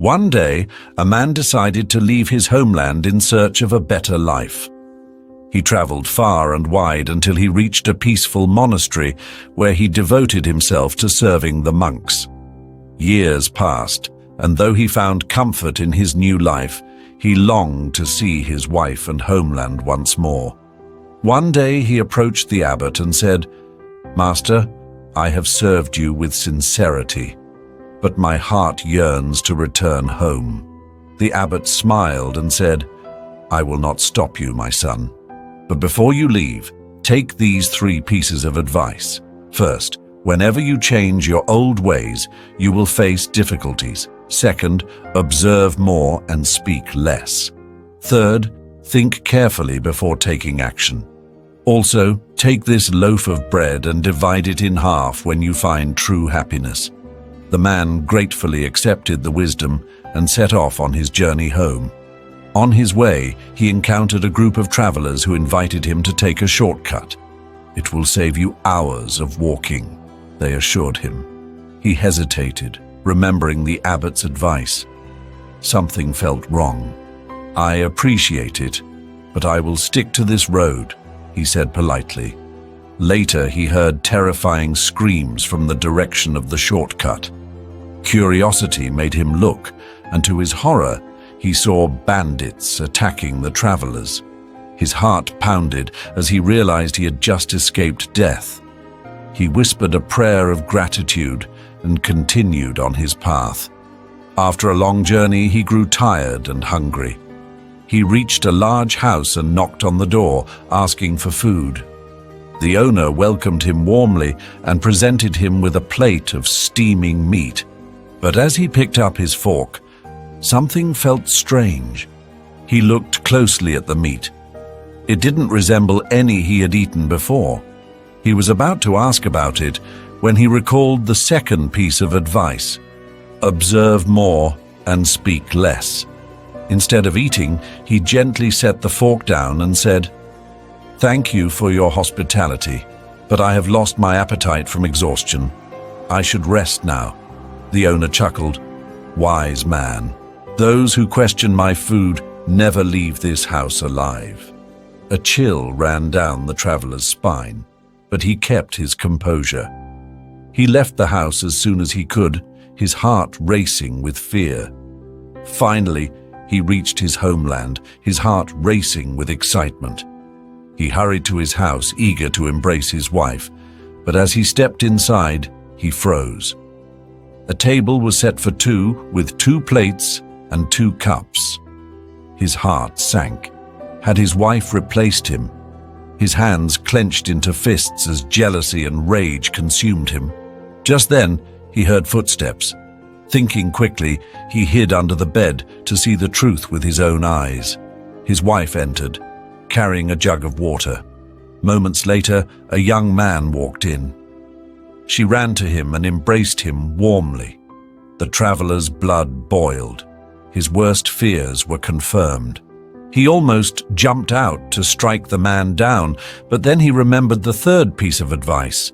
One day, a man decided to leave his homeland in search of a better life. He traveled far and wide until he reached a peaceful monastery where he devoted himself to serving the monks. Years passed, and though he found comfort in his new life, he longed to see his wife and homeland once more. One day he approached the abbot and said, "Master, I have served you with sincerity, but my heart yearns to return home." The abbot smiled and said, "I will not stop you, my son. But before you leave, take these 3 pieces of advice. First, whenever you change your old ways, you will face difficulties. Second, observe more and speak less. Third, think carefully before taking action. Also, take this loaf of bread and divide it in half when you find true happiness." The man gratefully accepted the wisdom and set off on his journey home. On his way, he encountered a group of travelers who invited him to take a shortcut. "It will save you hours of walking," they assured him. He hesitated, remembering the abbot's advice. Something felt wrong. "I appreciate it, but I will stick to this road," he said politely. Later, he heard terrifying screams from the direction of the shortcut. Curiosity made him look, and to his horror, he saw bandits attacking the travelers. His heart pounded as he realized he had just escaped death. He whispered a prayer of gratitude and continued on his path. After a long journey, he grew tired and hungry. He reached a large house and knocked on the door, asking for food. The owner welcomed him warmly and presented him with a plate of steaming meat. But as he picked up his fork, something felt strange. He looked closely at the meat. It didn't resemble any he had eaten before. He was about to ask about it when he recalled the second piece of advice: observe more and speak less. Instead of eating, he gently set the fork down and said, "Thank you for your hospitality, but I have lost my appetite from exhaustion. I should rest now." The owner chuckled. "Wise man. Those who question my food never leave this house alive." A chill ran down the traveler's spine, but he kept his composure. He left the house as soon as he could, his heart racing with fear. Finally, he reached his homeland, his heart racing with excitement. He hurried to his house, eager to embrace his wife, but as he stepped inside, he froze. A table was set for 2, with 2 plates and 2 cups. His heart sank. Had his wife replaced him? His hands clenched into fists as jealousy and rage consumed him. Just then, he heard footsteps. Thinking quickly, he hid under the bed to see the truth with his own eyes. His wife entered, carrying a jug of water. Moments later, a young man walked in. She ran to him and embraced him warmly. The traveler's blood boiled. His worst fears were confirmed. He almost jumped out to strike the man down, but then he remembered the third piece of advice: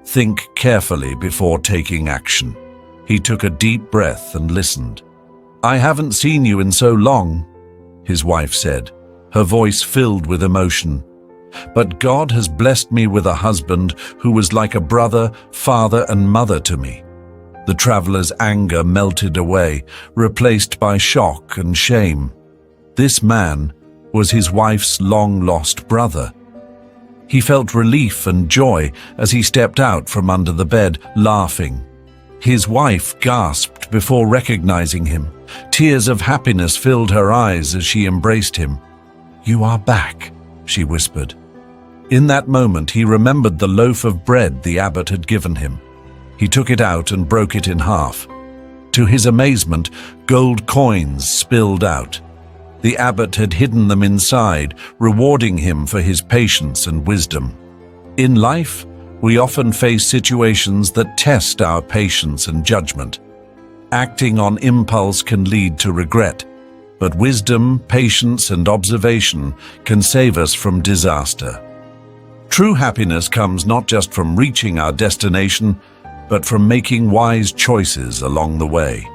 think carefully before taking action. He took a deep breath and listened. "I haven't seen you in so long," his wife said, her voice filled with emotion. "But God has blessed me with a husband who was like a brother, father, and mother to me." The traveler's anger melted away, replaced by shock and shame. This man was his wife's long-lost brother. He felt relief and joy as he stepped out from under the bed, laughing. His wife gasped before recognizing him. Tears of happiness filled her eyes as she embraced him. "You are back," she whispered. In that moment, he remembered the loaf of bread the abbot had given him. He took it out and broke it in half. To his amazement, gold coins spilled out. The abbot had hidden them inside, rewarding him for his patience and wisdom. In life, we often face situations that test our patience and judgment. Acting on impulse can lead to regret, but wisdom, patience, and observation can save us from disaster. True happiness comes not just from reaching our destination, but from making wise choices along the way.